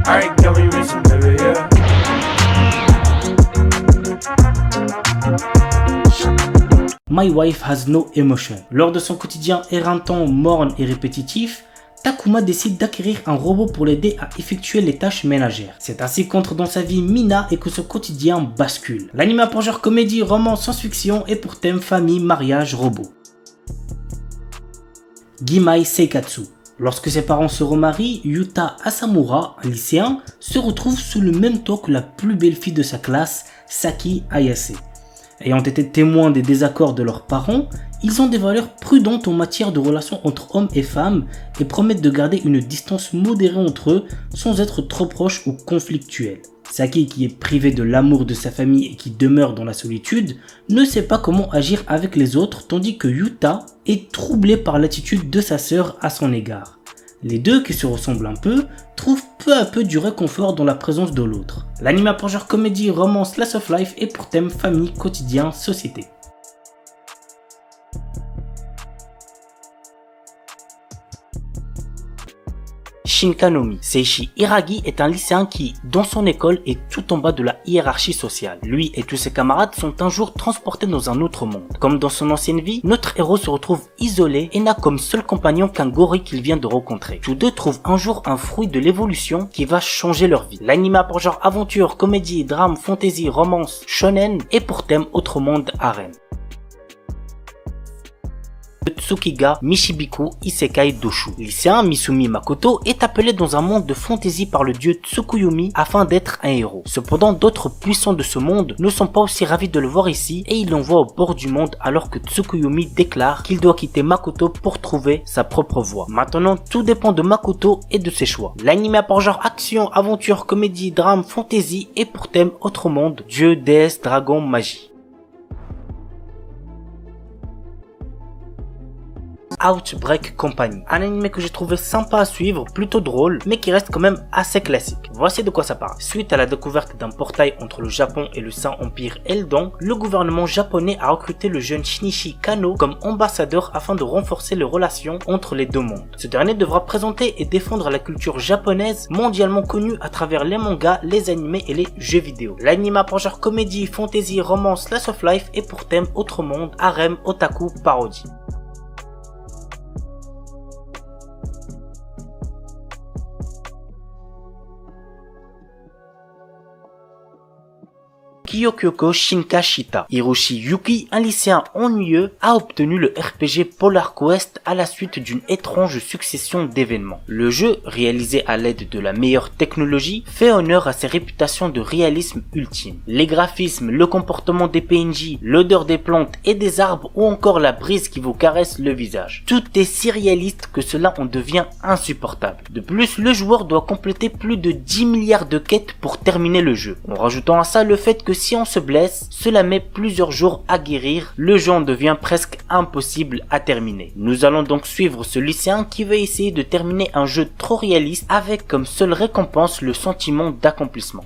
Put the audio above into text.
Alright, girl, we racing, baby, yeah. My Wife Has No Emotion. Lors de son quotidien éreintant, morne et répétitif, Takuma décide d'acquérir un robot pour l'aider à effectuer les tâches ménagères. C'est ainsi qu'entre dans sa vie Mina et que son quotidien bascule. L'anime a pour genre comédie, roman, science-fiction et pour thème famille, mariage, robot. Gimai Seikatsu. Lorsque ses parents se remarient, Yuta Asamura, un lycéen, se retrouve sous le même toit que la plus belle fille de sa classe, Saki Ayase. Ayant été témoins des désaccords de leurs parents, ils ont des valeurs prudentes en matière de relations entre hommes et femmes et promettent de garder une distance modérée entre eux sans être trop proches ou conflictuels. Saki, qui est privé de l'amour de sa famille et qui demeure dans la solitude, ne sait pas comment agir avec les autres, tandis que Yuta est troublé par l'attitude de sa sœur à son égard. Les deux, qui se ressemblent un peu, trouvent peu à peu du réconfort dans la présence de l'autre. L'anime a pour genre comédie, romance, slice of life et pour thème famille, quotidien, société. Shinkanomi. Seishi Hiragi est un lycéen qui, dans son école, est tout en bas de la hiérarchie sociale. Lui et tous ses camarades sont un jour transportés dans un autre monde. Comme dans son ancienne vie, notre héros se retrouve isolé et n'a comme seul compagnon qu'un gorille qu'il vient de rencontrer. Tous deux trouvent un jour un fruit de l'évolution qui va changer leur vie. L'anime a pour genre aventure, comédie, drame, fantasy, romance, shonen et pour thème autre monde, harem. Tsukiga Mishibiku Isekai Doshu. Lycéen Misumi Makoto est appelé dans un monde de fantaisie par le dieu Tsukuyomi afin d'être un héros. Cependant, d'autres puissants de ce monde ne sont pas aussi ravis de le voir ici et ils l'envoient au bord du monde alors que Tsukuyomi déclare qu'il doit quitter Makoto pour trouver sa propre voie. Maintenant, tout dépend de Makoto et de ses choix. L'anime a pour genre action, aventure, comédie, drame, fantaisie et pour thème autre monde, dieu, déesse, dragon, magie. Outbreak Company, un anime que j'ai trouvé sympa à suivre, plutôt drôle, mais qui reste quand même assez classique. Voici de quoi ça parle. Suite à la découverte d'un portail entre le Japon et le Saint-Empire Eldon, le gouvernement japonais a recruté le jeune Shinichi Kano comme ambassadeur afin de renforcer les relations entre les deux mondes. Ce dernier devra présenter et défendre la culture japonaise mondialement connue à travers les mangas, les animés et les jeux vidéo. L'anime a pour genre comédie, fantasy, romance, slice of life et pour thème autre monde, harem, otaku, parodie. Kyokyoko Shinkashita. Hiroshi Yuki, un lycéen ennuyeux, a obtenu le RPG Polar Quest à la suite d'une étrange succession d'événements. Le jeu, réalisé à l'aide de la meilleure technologie, fait honneur à ses réputations de réalisme ultime. Les graphismes, le comportement des PNJ, l'odeur des plantes et des arbres ou encore la brise qui vous caresse le visage. Tout est si réaliste que cela en devient insupportable. De plus, le joueur doit compléter plus de 10 milliards de quêtes pour terminer le jeu. En rajoutant à ça le fait que si on se blesse, cela met plusieurs jours à guérir, le jeu en devient presque impossible à terminer. Nous allons donc suivre ce lycéen qui veut essayer de terminer un jeu trop réaliste avec comme seule récompense le sentiment d'accomplissement.